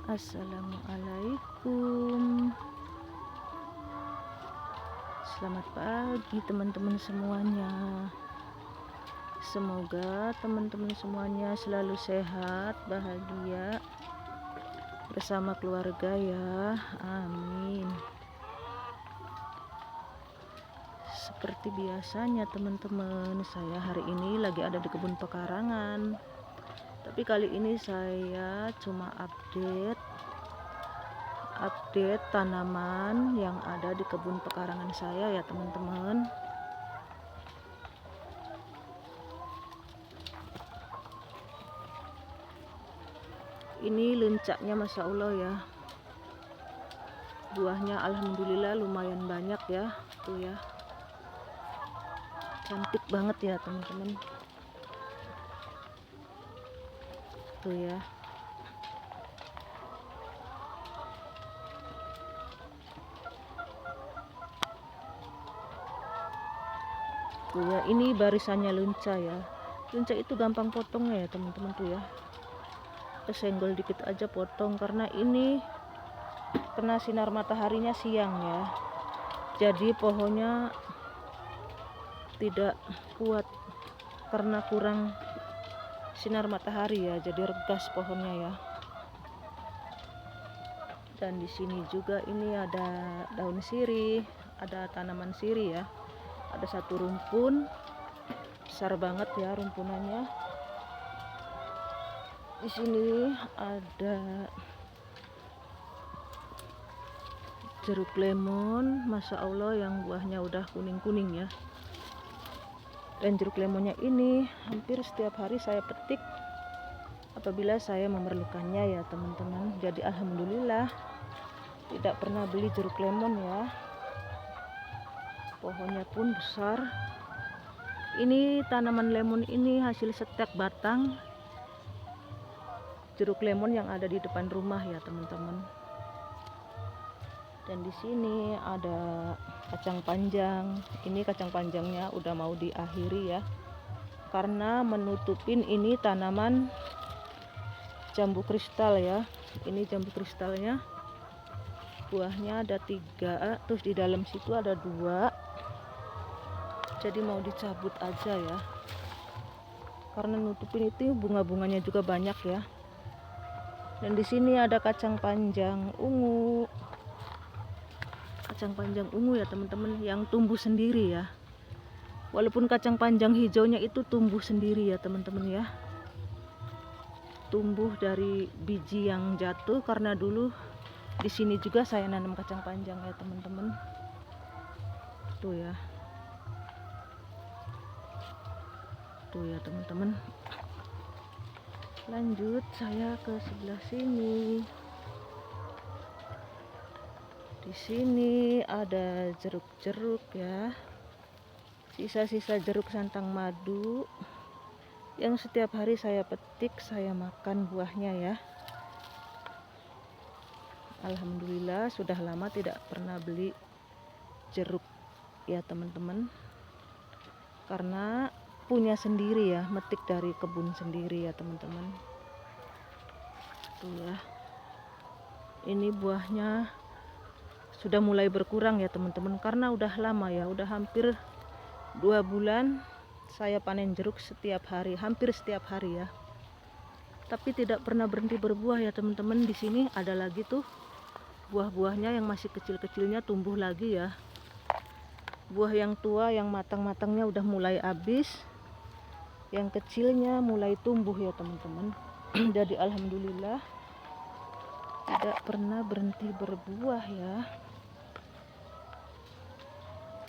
Assalamualaikum. Selamat pagi teman-teman semuanya. Semoga teman-teman semuanya selalu sehat, bahagia bersama keluarga ya. Amin. Seperti biasanya teman-teman, saya hari ini lagi ada di kebun pekarangan. Tapi kali ini saya cuma update tanaman yang ada di kebun pekarangan saya ya teman-teman. Ini lencaknya Masya Allah ya. Buahnya alhamdulillah lumayan banyak ya. Tuh ya. Cantik banget ya teman-teman. Tuh ya. Tuh ya, ini barisannya lenca ya. Lenca itu gampang potongnya ya teman-teman tuh ya. Kesenggol dikit aja potong karena ini kena sinar mataharinya siang ya. Jadi pohonnya tidak kuat karena kurang sinar matahari ya, jadi regas pohonnya ya. Dan di sini juga ini ada daun sirih, ada tanaman sirih ya. Ada satu rumpun besar banget ya rumpunannya. Di sini ada jeruk lemon, Masya Allah yang buahnya udah kuning-kuning ya. Dan jeruk lemonnya ini hampir setiap hari saya petik apabila saya memerlukannya ya teman-teman. Jadi alhamdulillah tidak pernah beli jeruk lemon ya. Pohonnya pun besar. Ini tanaman lemon ini hasil setek batang jeruk lemon yang ada di depan rumah ya teman-teman. Dan di sini ada kacang panjang. Ini kacang panjangnya udah mau diakhiri ya, karena menutupin ini tanaman jambu kristal ya. Ini jambu kristalnya, buahnya ada 3, terus di dalam situ ada 2. Jadi mau dicabut aja ya, karena nutupin itu bunga-bunganya juga banyak ya. Dan di sini ada kacang panjang ungu. Kacang panjang ungu ya teman-teman, yang tumbuh sendiri ya. Walaupun kacang panjang hijaunya itu tumbuh sendiri ya teman-teman ya. Tumbuh dari biji yang jatuh, karena dulu di sini juga saya nanam kacang panjang ya teman-teman. Tuh ya. Tuh ya teman-teman. Lanjut saya ke sebelah sini. Di sini ada jeruk-jeruk ya. Sisa-sisa jeruk santang madu yang setiap hari saya petik, saya makan buahnya ya. Alhamdulillah sudah lama tidak pernah beli jeruk ya teman-teman. Karena punya sendiri ya, metik dari kebun sendiri ya teman-teman. Tuh ya. Ini buahnya sudah mulai berkurang ya teman-teman, karena udah lama ya, udah hampir 2 bulan saya panen jeruk setiap hari, hampir setiap hari ya. Tapi tidak pernah berhenti berbuah ya teman-teman. Di sini ada lagi tuh buah-buahnya yang masih kecil-kecilnya tumbuh lagi ya. Buah yang tua yang matang-matangnya udah mulai habis, yang kecilnya mulai tumbuh ya teman-teman. Jadi alhamdulillah tidak pernah berhenti berbuah ya.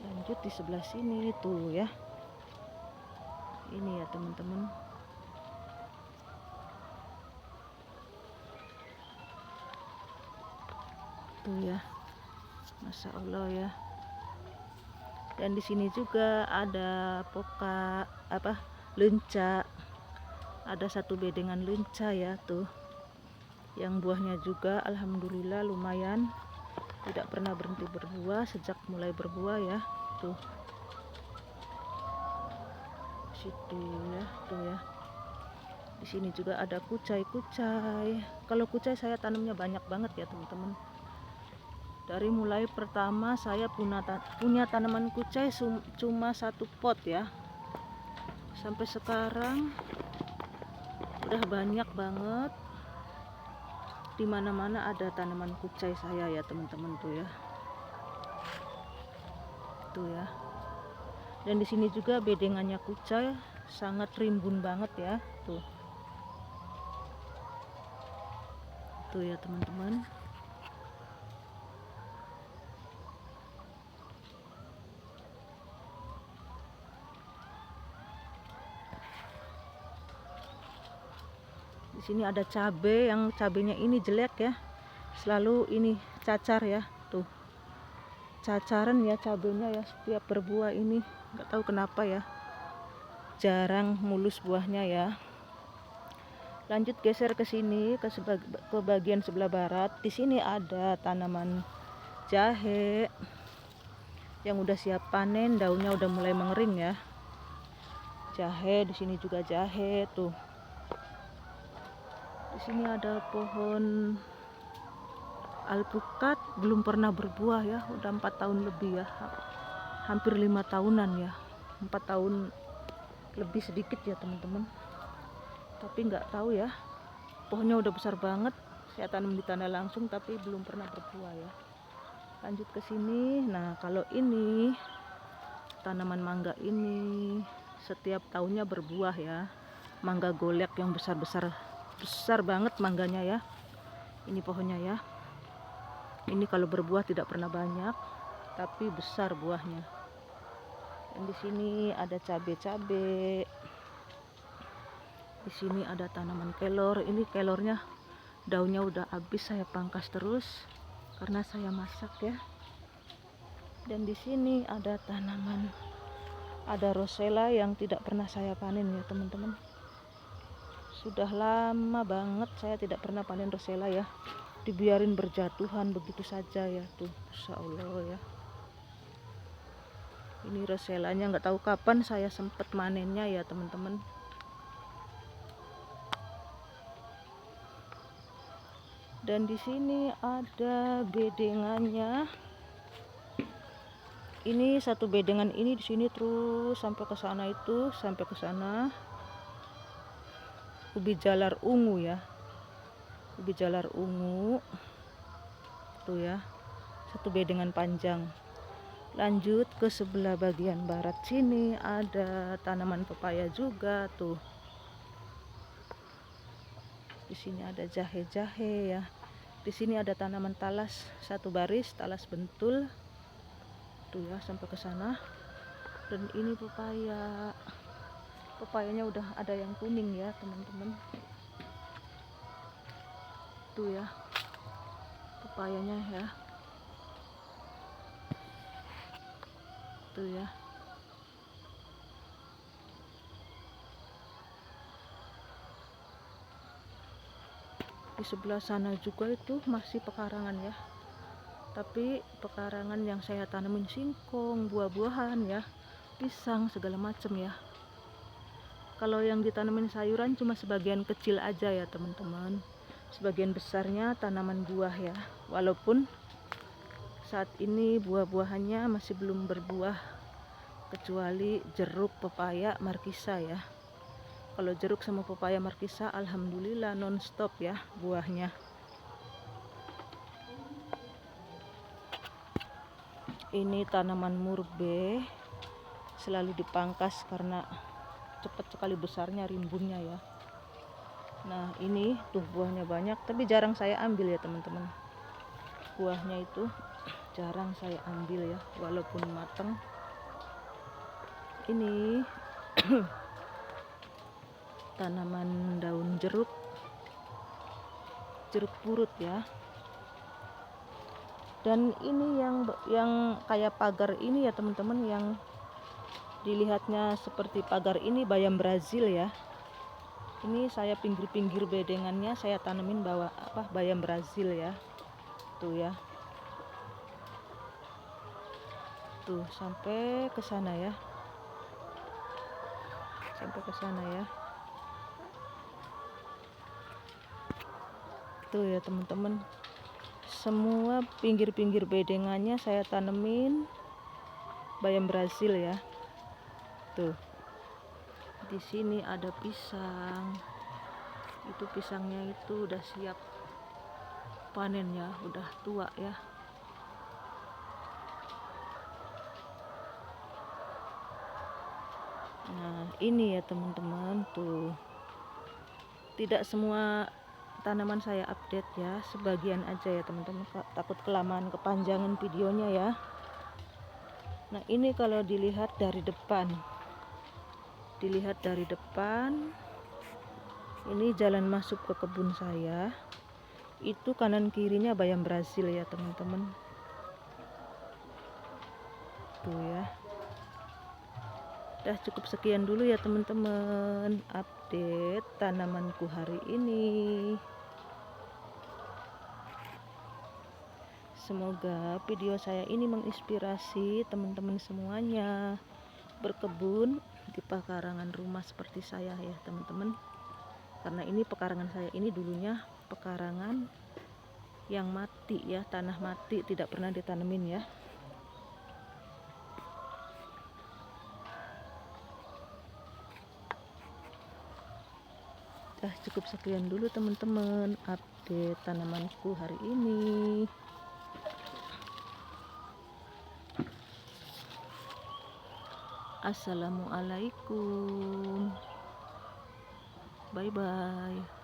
Lanjut di sebelah sini tuh ya. Ini ya teman-teman. Tuh ya. Masya Allah ya. Dan di sini juga ada lenca. Ada satu bedengan lenca ya tuh. Yang buahnya juga alhamdulillah lumayan. Tidak pernah berhenti berbuah sejak mulai berbuah ya. Tuh. Situ ya, tuh ya. Di sini juga ada kucai-kucai. Kalau kucai saya tanamnya banyak banget ya teman-teman. Dari mulai pertama saya punya tanaman kucai cuma 1 pot ya. Sampai sekarang udah banyak banget. Dimana-mana ada tanaman kucai saya ya teman-teman tuh ya. Tuh ya. Dan di sini juga bedengannya kucai sangat rimbun banget ya. Tuh. Tuh ya teman-teman. Di sini ada cabai, yang cabenya ini jelek ya. Selalu ini cacar ya. Tuh. Cacaran ya cabenya ya, setiap berbuah ini nggak tahu kenapa ya. Jarang mulus buahnya ya. Lanjut geser ke sini ke bagian sebelah barat. Di sini ada tanaman jahe yang udah siap panen, daunnya udah mulai mengering ya. Jahe, di sini juga jahe tuh. Di sini ada pohon alpukat, belum pernah berbuah ya, udah 4 tahun lebih ya. Hampir 5 tahunan ya. 4 tahun lebih sedikit ya teman-teman. Tapi nggak tahu ya, pohonnya udah besar banget. Saya tanam di tanah langsung tapi belum pernah berbuah ya. Lanjut ke sini. Nah, kalau ini tanaman mangga ini setiap tahunnya berbuah ya. Mangga golek yang besar banget mangganya ya. Ini pohonnya ya. Ini kalau berbuah tidak pernah banyak, tapi besar buahnya. Dan di sini ada cabai. Di sini ada tanaman kelor. Ini kelornya daunnya udah habis, saya pangkas terus karena saya masak ya. Dan di sini ada rosella yang tidak pernah saya panen ya teman-teman. Sudah lama banget saya tidak pernah panen rosella ya. Dibiarin berjatuhan begitu saja ya tuh, Masya Allah ya. Ini rosellanya nggak tahu kapan saya sempat manennya ya teman-teman. Dan di sini ada bedengannya. Ini satu bedengan ini di sini terus sampai ke sana itu, sampai ke sana. Ubi jalar ungu ya. Ubi jalar ungu. Tuh ya. Satu bedengan panjang. Lanjut ke sebelah bagian barat sini ada tanaman pepaya juga tuh. Di sini ada jahe-jahe ya. Di sini ada tanaman talas, satu baris talas bentul. Tuh ya, sampai ke sana. Dan ini pepaya. Pepayanya udah ada yang kuning ya, teman-teman. Tuh ya. Pepayanya ya. Tuh ya. Di sebelah sana juga itu masih pekarangan ya, tapi pekarangan yang saya tanamin singkong, buah-buahan ya, pisang segala macam ya. Kalau yang ditanamin sayuran cuma sebagian kecil aja ya teman-teman. Sebagian besarnya tanaman buah ya, walaupun saat ini buah-buahannya masih belum berbuah kecuali jeruk, pepaya, markisa ya. Kalau jeruk sama pepaya markisa alhamdulillah non-stop ya buahnya. Ini tanaman murbe selalu dipangkas karena cepat sekali besarnya rimbunnya ya. Nah, ini tuh buahnya banyak tapi jarang saya ambil ya teman-teman. Buahnya itu jarang saya ambil ya walaupun matang. Ini tanaman daun jeruk purut ya. Dan ini yang kayak pagar ini ya teman-teman, yang dilihatnya seperti pagar ini bayam Brazil ya. Ini saya pinggir-pinggir bedengannya saya tanemin bayam Brazil ya. Tuh ya. Tuh sampai ke sana ya. Sampai ke sana ya. Tuh ya teman-teman, semua pinggir-pinggir bedengannya saya tanemin bayam Brazil ya. Tuh, di sini ada pisang. Itu pisangnya itu udah siap panen ya, udah tua ya. Nah ini ya teman-teman, tuh tidak semua tanaman saya update ya, sebagian aja ya teman-teman, takut kelamaan kepanjangan videonya ya. Nah ini kalau dilihat dari depan, ini jalan masuk ke kebun saya, itu kanan kirinya bayam Brazil ya teman-teman. Tuh ya. Udah cukup sekian dulu ya teman-teman update tanamanku hari ini. Semoga video saya ini menginspirasi teman-teman semuanya berkebun di pekarangan rumah seperti saya ya teman-teman. Karena ini pekarangan saya ini dulunya pekarangan yang mati ya, tanah mati, tidak pernah ditanemin ya. Cukup sekian dulu teman-teman update tanamanku hari ini. Assalamualaikum, bye bye.